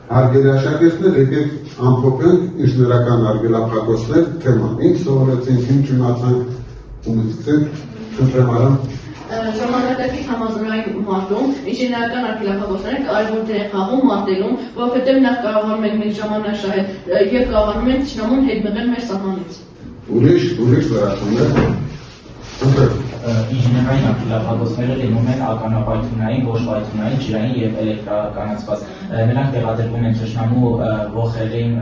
Հարգելի աշակերտներ, եկեք ամփոփենք ինժեներական արգելափակոցներ թեման։ Ինչ սովորեցինք, ինչ իմացանք, ումից սկսենք, խնդրեմ արամ։ Ժամանակակից համազորային մարտում ինժեներական արգելափակոցները կարևոր դեր են խաղում մարտելում, որովհետև նախ կարողանում ենք մենք ժամանակ շահել եւ կարողանում ենք թշնամուն հետ մղել մեր սահմանից։ Ուրիշ լրացումներ։ Ինժեներային արգելափակոցները լինում են ականապայթունային, ոչ պայթունային, ջրային եւ էլեկտրականացված։ Նրանք տեղադրվում են թշնամու ողերին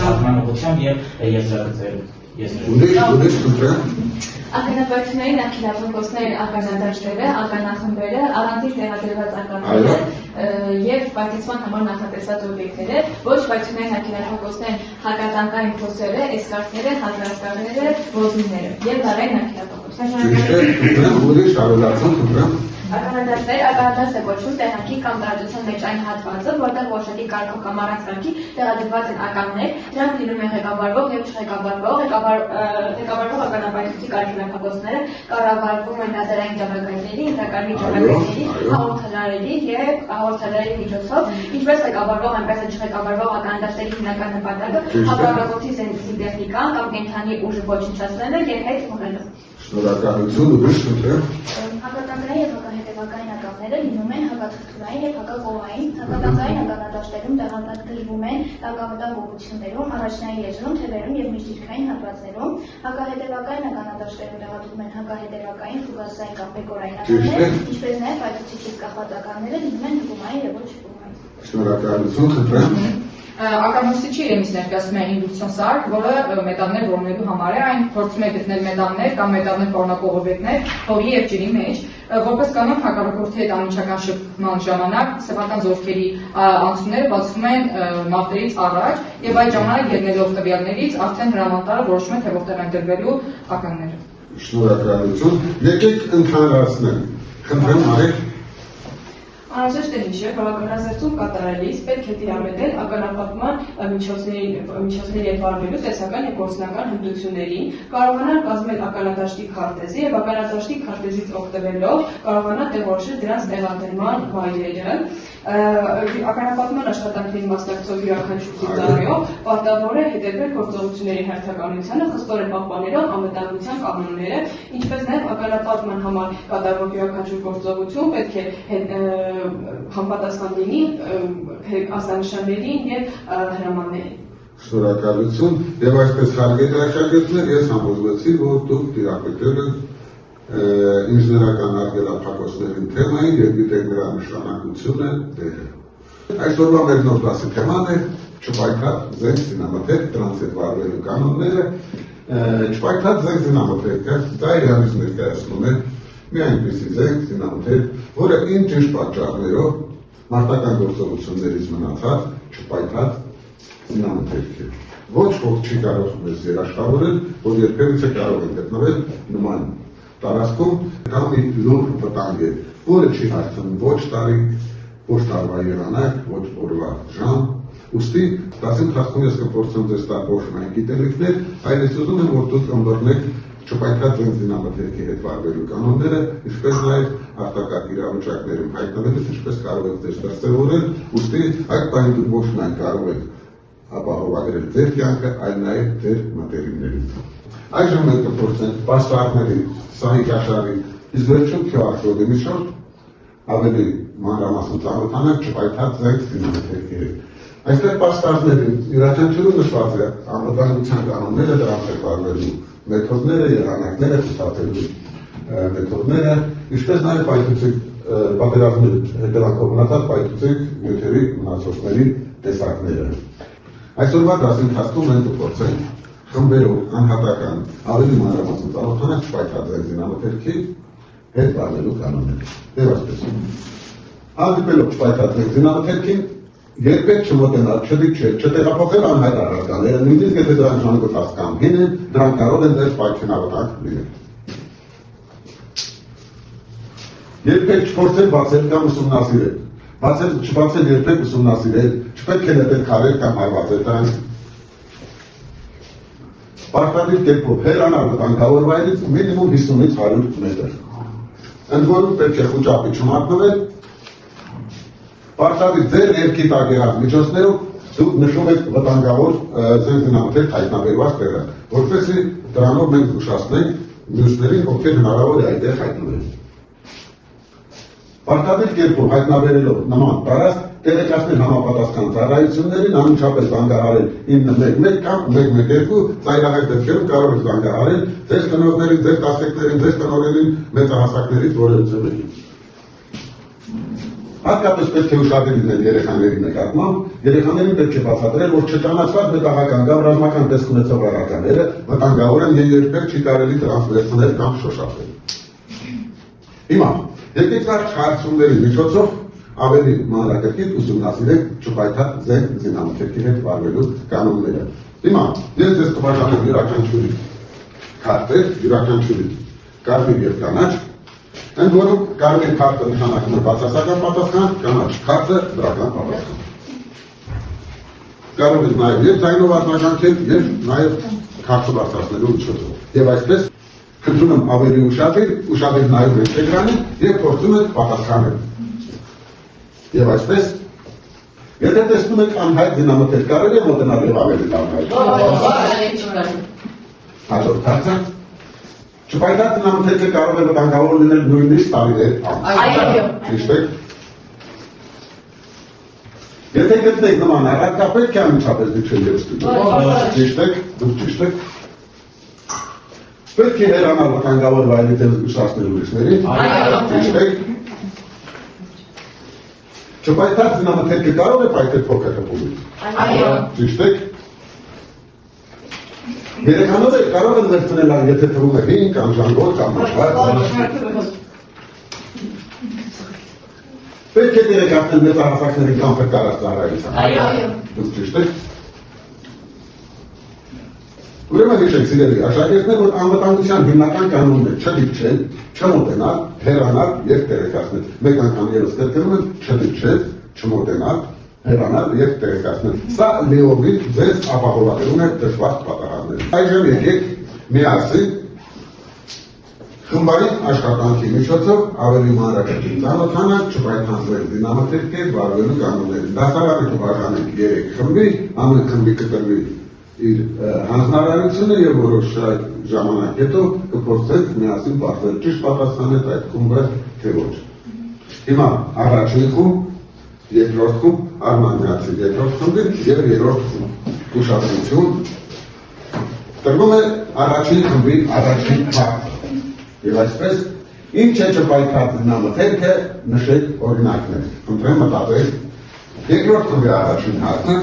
շարժմանությամբ եւ եզրագծերում։ Ուրիշ Ականապայթունային արգելափակոցներ ականադաշտերը, ականախմբերը, առանձին տեղադրված ականները եւ պայթեցման համար նախատեսված օբյեկտները, ոչ պայթունային արգելափակոցներ հակատանկային փոսերը, էսկարտները, հակասկարները, ոզնիները եւ լարային արգելափակոցներ։ Ականադաշտներ ականադաշտ է կոչվում տեղանքի կամ տարածության մեջ այն հատվածը, որտեղ որոշակի կարգով կամ առանց կարգի տեղադրված են ականներ, դրանք լինում են ղեկավարվող եւ չղեկավարվող, ղեկավարվող ականապայթուցիկ արգելափակոցները կառավարվում են լազերային ճառագայթների, ինտերկարմի ճառագայթների, հաղորդալարերի եւ հաղորդալարերի միջոցով, ինչպես ղեկավարվող, այնպես էլ չղեկավարվող ականադաշտերի հիմնական նպատակը հապարակորդի զենտեխնիկան կամ կենթանի ուժը ոչնչացնելը եւ հետ մղելը։ Շնորհակալություն, ուրիշ խնդրեմ։ Հակատանկային եւ հակահետևակային ականները լինում են հակաթրթուրային եւ հակակողային։ Հակատանկային ականադաշտերում տեղադրվում են տակավտակ ուղղություններում, առաջնային եզրում, թևերում եւ միջդիրքային հատվածներում։ Հակահետևակային ականադաշտերում տեղադրվում են հակահետևակային, ֆուգասային կամ բեկորային ականներ, ինչպես նաեւ պայթուցիչից կախված ականները լինում են հպումային եւ ոչ հպումային։ Շնորհակալություն, խնդրեմ։ Ականոսիչի իրեմից ներկայացնում է ինդուկցիոն սարք, որը մետաղներ որոնելու համար է, այն փորձում է գտնել մետաղներ կամ մետաղներ պարունակող օբյեկտներ հողի եւ ջրի մեջ, որպես կանոն հակառակորդի հետ անմիջական շփման ժամանակ սեփական զորքերի անցումները բացվում են մարտերից առաջ եւ այդ ժամանակ ելնելով տվյալներից արդեն հրամանատարը որոշում է թե որտեղ են դրվելու ականները։ Շնորհակալություն, եկեք ընդհանրացնենք, խնդրեմ արեք։ Անհրաժեշտ է հիշել, որ ականազերծում կատարելիս պետք է տիրապետել ականապատման միջոցների հետ վարվելու տեսական եւ գործնական հմտություններին, կարողանալ կազմել ականադաշտի քարտեզի եւ ականադաշտի քարտեզից օգտվելով կարողանալ տեղորոշել դրանց տեղադրման վայրերը, ականապատման աշխատանքների մասնակցող յուրաքանչյուր ծառայող պարտավոր է հետևել գործողությունների հերթականությանը, խստորեն պահպանելով անվտանգության կանոնները, ինչպես նաեւ ականապատման համար կատարվող յուրաքանչյուր գործողություն պետք է համապատասխան լինի ազդանշաններին եւ հրամաններին։ Շնորհակալություն եւ այսպես հարգելի աշակերտներ, ես համոզվեցի, որ դուք տիրապետել եք ինժեներական արգելափակոցների թեմային եւ գիտեք նրա նշանակությունը դերը։ Այսօրվա մեր նոր դասի թեման է չպայթած զենք զինամթերք, դրանց հետ վարվելու կանոնները։ Չպայթած զենք զինամթերքը դա իրենից ներկայացնում է մի այնպիսի զենք զինամթերք, որը ինչ պատճառներով մարտական գործողություններից մնացած չպայթած զինամթերք է։ Ոչ ոք չի կարող մեզ երաշխավորել, որ երբևիցե կարող է գտնվել նման տարածքում կամ մի լուրջ վտանգ է, որը չի հարցնում ոչ տարի, ոչ տարվա եղանակ, ոչ օրվա ժամ։ Ուստի դասի ընթացքում ես կփորձեմ ձեզ տալ փոխանցել գիտելիքներ, այլ ես ուզում եմ, որ դուք ըմբռնեք չպայթած զենք զինամթերքի հետ վարվելու կանոնները, ինչպես նաև արտակարգ իրավիճակներում հայտնվելուց ինչպես կարող եք ձեզ դրսևորել, ուստի այդ պահին դուք ոչ միայն կարող եք ապահովագրել ձեր կյանքը, այլ նաև ձեր մատերիալներին։ Այժմ մենք կփորձենք պաստառների, սահի կաշարի, իսկ վերջում քյոարքոդի միջոց ավելի մանրամասն ծանոթանանք չպայթած զենք զինամթերքի հետ։ Այստեղ պաստառների յուրաքանչյուրում նշված է անվտանգության կանոնները, դրանց հետ վարվելու մեթոդները, եղանակները, ցուցադրելու մեթոդները, ինչպես նաև պայթուցիկ պատերազմի հետևանքով մնացած պայթուցիկ նյութերի մնացորդների տեսակները։ Այսօրվա դասի ընթացքում մենք կփորձենք խմբերով անհատական ավելի մանրամասն ծանոթանանք չպայթած զենք զինամթերքի հետ վարվելու կանոնները։ Եվ այսպես։ Հանդիպելով չպայթած զենք զինամթերքին երբեք չմոտենալ, չտեղափոխել անհայտ առարկաները, նույնիսկ եթե դրանք ժամանակ հասկանում են, դրանք կարող են դեր պայթյունավտանգ լինել։ Երբեք չփորձել բացել կամ ուսումնասիրել։ Չբացել երբեք ուսումնասիրել, չպետք է նետել քարեր կամ հարվածել դրանք։ Պարտադիր կերպով հեռանալ վտանգավոր վայրից մինիմում 50-ից 100 մետր։ Ընդ որում պետք է խուճապի չմատնվել Պարտադիր ձեր ներքի տակ եղած միջոցներով դուք նշում եք վտանգավոր զենքնամթերք հայտնաբերված տեղը, որպեսզի դրանով մենք զգուշացնենք մյուսներին, ովքեր հնարավոր է այդտեղ հայտնվեն։ Պարտադիր կերպով հայտնաբերելով նման տարածք տեղեկացնել համապատասխան ծառայություններին, անմիջապես զանգահարել 911 կամ 112 ծայրահեղ դեպքերում կարող եք զանգահարել ձեր ծնողներին, ձեր տասնեկներին, ձեր տնօրենին, մեծահասակներից որևիցե մեկին։ Հատկապես պետք է ուշադրի լինել երեխաների նկատմամբ, երեխաներին պետք է բացատրել, որ չճանաչված մետաղական կամ ռազմական տեսք ունեցող առարկաները վտանգավոր են եւ երբեք չի կարելի դրանց վերցնել կամ շոշափել։ Հիմա, եկեք այդ հարցումների միջոցով ավելի մանրակրկիտ ուսումնասիրեք չպայթած զենք զինամթերքի հետ վարվելու կանոնները։ Հիմա, ես ձեզ կբաժանեմ յուրաքանչյուրի քարտեր, յուրաքանչյուրի կարմիր եւ կանաչ, ընդ որում կարմիր քարտը նշանակում է բացասական պատասխան, կանաչ քարտը դրական պատասխան։ Կարող եք նաեւ եւ ձայնով արձագանքել եւ նաեւ քարտը բարձրացնելու միջոցով։ Եվ այսպես խնդրում եմ ավելի ուշադիր նայում եք էկրանին եւ փորձում եք պատասխանել։ Եվ այսպես, եթե տեսնում եք անհայտ զինամթերք, կարելի է մոտենալ եւ ավելի անհայտ։ Հաջորդ հարցը։ Չպայթած զինամթերքը կարող է վտանգավոր լինել նույնիսկ տարիներ անց։ Այո։ Ճիշտ է։ Եթե գտնեք նման առարկա, պետք է անմիջապես դիպչել եւ ստուգել։ Ճիշտ է, դուք ճիշտ եք։ Պետք է հեռանալ վտանգավոր վայրից եւ զգուշացնել ուրիշներին։ Ճիշտ է։ Չպայթած զինամթերքը կարող է պայթել փոքր հպումից։ Այո։ Ճիշտ եք։ Երեխաները կարող են վերցնել այն, եթե թվում է հին կամ ժանգոր կամ մաշված։ Պետք է տեղեկացնել մեծահասակներին կամ փրկարած ծառայության։ Այո։ Դուք ճիշտ եք։ Ուրեմն հիշեք սիրելի աշակերտներ, որ անվտանգության հիմնական կանոնն է չդիպչել, չմոտենալ, հեռանալ եւ տեղեկացնել։ Մեկ անգամ ևս կրկնում եմ, չդիպչել, չմոտենալ, հեռանալ եւ տեղեկացնել։ Սա լիովին ձեզ ապահովագրում է դժվար պատահարներ։ Այժմ եկեք միասին խմբային աշխատանքի միջոցով ավելի մանրակրկիտ ծանոթանանք չպայթանցվող զինամթերքեր վարվելու կանոններին։ Դասարանը կբաժանենք 3 խմբի, ամեն խմբի կտրվի իր հանձնարարությունը եւ որոշ ժամանակ հետո կփորձենք միասին բացել ճիշտ պատասխանել այդ խումբը թե ոչ։ Հիմա առաջին խումբ, երկրորդ խումբ, Արմանյացի երկրորդ խմբին եւ երրորդ խումբ։ Ուշադրություն։ Տրվում է առաջին խմբի առաջին հարցը։ Եվ այսպես, ինչ է չպայթած զինամթերքը, նշեք օրինակներ։ Խնդրեմ մտածեք։ Երկրորդ խմբի առաջին հարցը։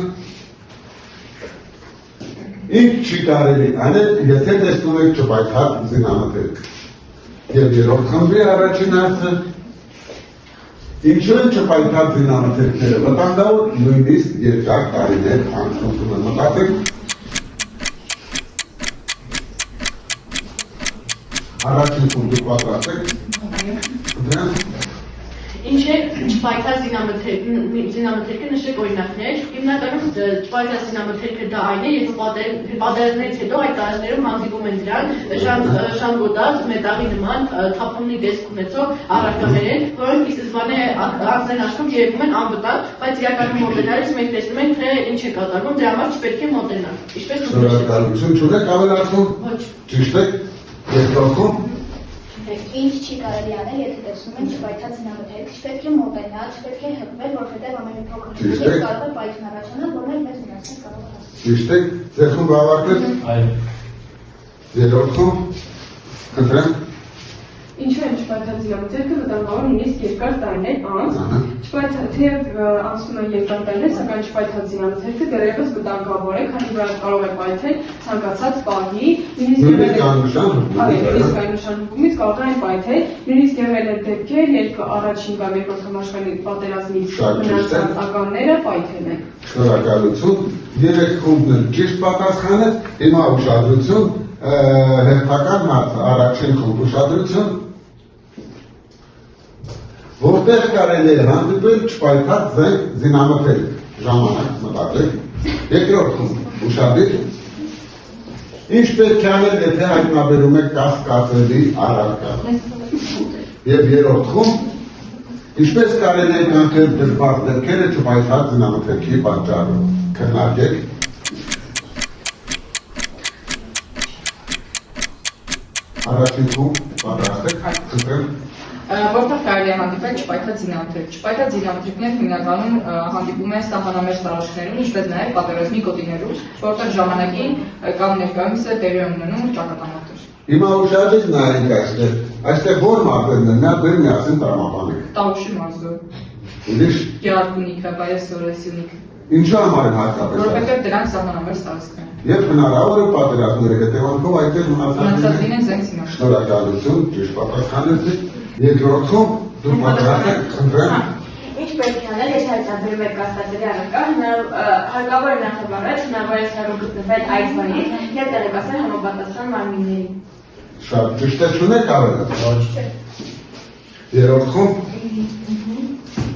Ինչ չի կարելի անել, եթե տեսնում եք չպայթած զինամթերք։ Եվ երրորդ խմբի առաջին հարցը, ինչու են չպայթած զինամթերքները վտանգավոր, նույնիսկ երկար տարիներ անց մտածեք։ Առաջին խումբը պատրաստ եք։ Ինչ է չպայթած զինամթերքը նշեք օրինակներ, հիմնականում չպայթած զինամթերքը դա այն է, երբ պատերազմներից հետո այդ տարածքներում հանդիպում են դրան շանգոտած, մետաղի նման, թափոնի տեսք ունեցող առարկաներ են, որոնք ի սկզբանե անձեն աշխում երևում են անվտանգ, բայց իրականում մոտենալիս մենք տեսնում ենք, թե ինչ է կատարվում, դրա համար չպետք է մոտենալ։ Ինչպես շնորհակալություն չունեք ավելացում։ Ոչ։ Ճիշտ եք։ Երկրորդում։ Ինչ չի կարելի անել, եթե տեսնում են չպայթած զինամթերք, չպետք է մոտենալ, չպետք է հպվել, որովհետև ամենափոքր հպումից կարող է պայթյուն առաջանալ, որը մեզ վնասել կարող է։ Ճիշտ եք։ Ձեր խումբը ավարտեց։ Այո։ Երրորդ խումբ։ Խնդրեմ։ Ինչու են չպայթած զինամթերքը վտանգավոր նույնիսկ երկար տարիներ անց, թեև անցնում են երկար տարիներ, սակայն չպայթած զինամթերքը դեռևս վտանգավոր է, քանի որ կարող է պայթել ցանկացած պահի, նույնիսկ աննշան հպումից կարող է պայթել, նույնիսկ եղել է դեպքեր, երբ առաջին կամ երկրորդ համաշխարհային պատերազմից մնացած ականները պայթել են։ Շնորհակալություն։ Երեք խումբն ճիշտ պատասխանը, հիմա ուշադրություն, հերթական հարցը, առաջին խումբ ուշադրություն, որտեղ կարելի է հանդիպել չպայթած զենք զինամթերք, ժամանակ մտածեք, երկրորդ խումբ ուշադիր, ինչ պետք է անել, եթե հայտնաբերում եք կասկածելի առարկա, եւ երրորդ խումբ, Ինչպես կարելի է կանխել դժվար դեպքերը չպայթած զինամթերքի պատճառով։ Քննարկեք։ Առաջիկում պատրաստ եք, խնդրեմ։ Որտեղ կարելի է հանդիպել չպայթած զինամթերք։ Չպայթած զինամթերքները հիմնականում հանդիպում են սահմանամերձ տարածքներում, ինչպես նաև պատերազմի գոտիներում, որտեղ ժամանակին կամ ներկայումս է տեղի ունենում ճակատամարտեր։ Հիմա ուշադրեք նայեք այստեղ որ մարդերն են, նա բեր միասին տրամաբանեք։ Տավուշի մարզը, Ուրիշ, Գերարքունիքը, Բայասորեսյունիքը, ինչու համար են հատկապես։ որովհետև դրանք սահմանամերձ տարածքներ են։ Եվ հնարավոր է պատերազմների հետևանքով այդտեղ Մնացած լինեն զենք զինանշան։ շնորհակալություն, ճիշտ պատասխանեցիք։ Երկրորդում դուք պատրաստ եք, խնդրեմ։ Ինչ պետք է անել, եթե հայտնաբերում եք կասկածելի առարկա, հարկավոր է նախ առաջ հնարավոր է հեռու գտնվել այդ բանից եւ տեղեկացնել համապատասխան մարմիններին։ Շատ ճիշտ է, չունեք ավելացնել։ Երրորդում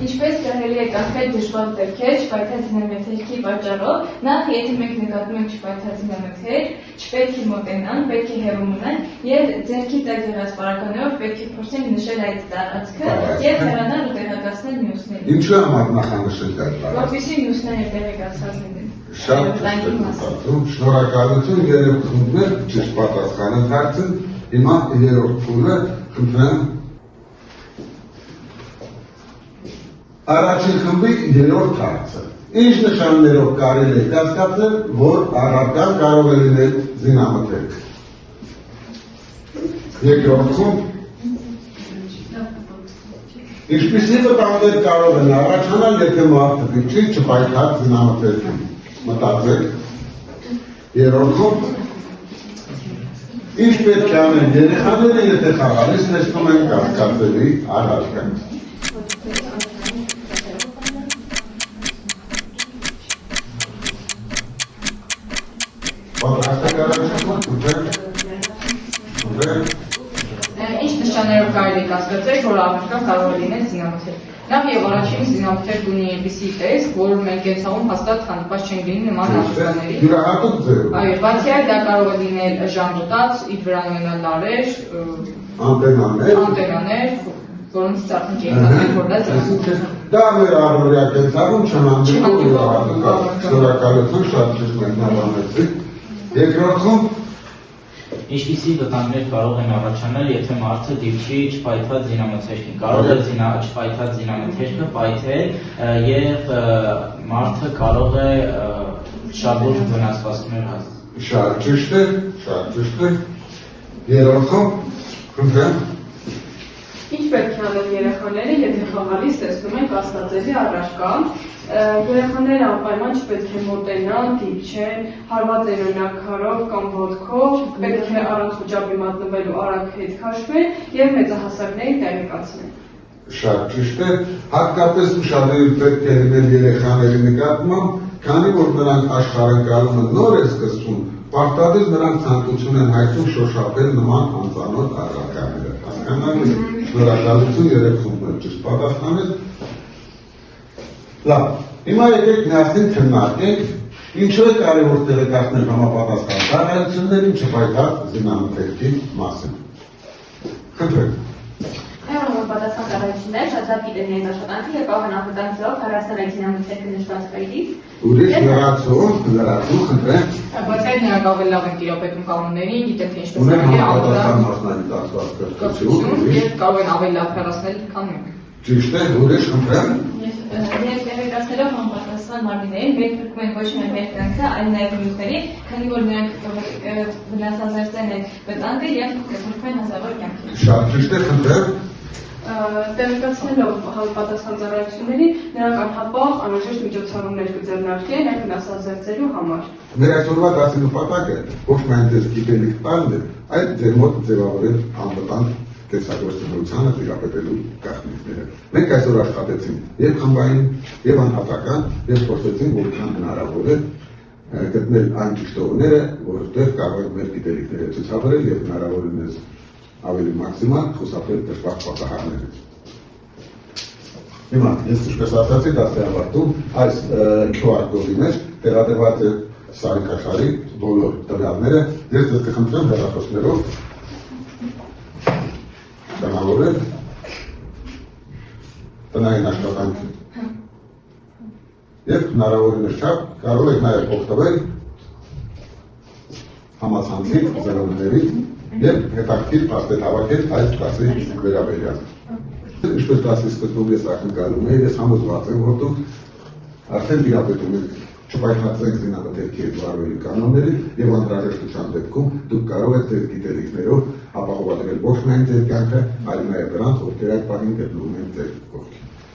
Ինչպես կարելի է կանխել դժվար դեպքեր չպայթած զինամթերքի պատճառով, նախ եթե մենք նկատում ենք չպայթած զինամթերք, չպետք է մոտենան, պետք է հեռու մնան եւ ձեռքի տակ եղած պարականներով պետք է փորձեն նշել այդ տարածքը եւ հեռանալ ու տեղեկացնել մյուսներին։ ինչու համար նախանշել այդ բանը։ Որպեսզի մյուսները տեղեկացված լինեն։ Շատ ճիշտ։ Շնորհակալություն, երեք խնդրեմ, ճիշտ պատասխան եք դարձել։ Հիմա երրորդ փուլը, խնդրեմ։ Առաջին խմբի երրորդ հարցը։ Ինչ նշաններով կարելի է կասկածել, որ առարկան կարող է լինել զինամթերք։ Երկրորդ խումբ։ Ինչպիսի վտանգներ կարող են առաջանալ, եթե մարդը դիպչի չպայթած զինամթերքին։ Մտածեք։ Երրորդ խումբ։ Ինչ պետք է անեն երեխաները, եթե խաղալիս տեսնում են կասկածելի առարկան։ Ինչ նշաններով կարելի է կասկածել, որ առարկան կարող է լինել զինամթերք։ Նախ եւ առաջին զինամթերք ունի այնպիսի տեսք, որ մենք կենցաղում հաստատ հանդիպած չենք լինի նման առարկաների։ Յուրահատուկ ձևով։ Այո, բացի այդ դա կարող է լինել ժանգոտած, իր վրա ունենալ լարեր, անտենաներ, որոնցից արդեն կենցաղ որ դա զինամթերք։ Դա մեր առօրյա կենցաղում չհանդիպում յուրահատուկ։ Շնորհակալություն, շատ ճիշտ մեկնաբանեցիք։ Երկրորդում Ինչպիսի վտանգներ կարող են առաջանալ, եթե մարդը դիպչի չպայթած զինամթերքին։ Կարող է չպայթած զինամթերքը պայթել եւ մարդը կարող է շատ լուրջ վնասվածքներ հասնել։ շատ ճիշտ է, շատ ճիշտ է։ Երրորդում խնդրեմ։ Ինչ պետք է անել երեխաները, եթե խաղալիս տեսնում են կասկածելի առարկա, երեխաները անպայման չպետք է մոտենան, դիպչեն, հարված են օրինակ քարով կամ ոտքով, պետք է առանց խոճապի մատնվելու արագ հետ քաշվել եւ մեծահասակներին տեղեկացնել։ Շատ ճիշտ է, հատկապես ուշադրել պետք է լինել երեխաների նկատմամբ, քանի որ նրանք աշխարհընկալումը նոր է սկսվում, պարտադիր նրանք ցանկություն են հայտնում շոշափել նման անծանոթ առարկաները։ Հասկանալի է։ Շնորհակալություն, երեք խումբներ ճիշտ պատասխանել։ Լավ, հիմա եկեք միասին քննարկենք ինչու է կարևոր տեղեկացնել համապատասխան ծառայություններին չպայթած զինամթերքի մասին։ Խնդրեմ։ Համապատասխան ծառայությունները շատ լավ են այս աշխատանքը եւ կարող են անվտանգ հեռացնել այդ զինամթերքը նշված կայքից։ Ուրիշ լրացում, խնդրեմ։ Բայց այդ նրանք ավելի լավ են տիրապետում կանոններին, գիտեն թե ինչպես Ունեն կարելի է համապատասխան անվտանգ մասնագիտացված կրթություն կրթություն, եւ կարող են ավելի լավ հեռացնել, քան մենք։ ճիշտ է, ուրիշ խնդրեմ։ Եվ տեղեկացնելով համապատասխան մարմիններին, մենք փրկում ենք ոչ միայն մեր կյանքը, այլ նաև մյուսների, քանի որ նրանք վնասազերծեն են վտանգը եւ փրկում են հազարավոր կյանքեր։ Շատ ճիշտ է, խնդրեմ։ Տեղեկացնելով համապատասխան ծառայությունների, նրանք անհապաղ անհրաժեշտ միջոցառումներ կձեռնարկեն այդ վնասազերծելու համար։ Մեր այսօրվա դասի նպատակը ոչ միայն ձեզ գիտելիք տալն է, այլ ձեր մոտ ձևավորել անվտանգ տեսակորցությունները տիրապետելու գաղտնիքները։ Մենք այսօր աշխատեցինք եւ խմբային, եւ անհատական, եւ փորձեցինք որքան հնարավոր է գտնել այն ճշտողները, որտեղ կարող են մեր գիտելիքները ցուցաբերել եւ հնարավորինս ավելի մաքսիմալ խուսափել դժվար պատահարներից։ Հիմա ես ինչպես ասացի, դասի ավարտում այս QR կոդի մեջ տեղադրված է սարքաշարի բոլոր տվյալները, ես ձեզ կխնդրեմ հեռախոսներով շնորհավորել տնային աշխատանքի։ Եվ հնարավորինս չափ կարող եք նաև օգտվել համացանցի զրույցներից եւ հետաքրքիր փաստեր հավաքել այս դասի վերաբերյալ։ Ինչպես դասի սկզբում ես ակնկալում եմ, ես համոզված եմ, որ դուք արդեն դիապետում եք չպայթացնեք զինամթերքի հետ վարվելու կանոններին եւ անհրաժեշտության դեպքում դուք կարող եք ձեր գիտելիքներով ապահովագրել ոչ միայն ձեր կյանքը, այլ նաեւ նրանց, ովքեր այդ պահին գտնվում են ձեր կողքին։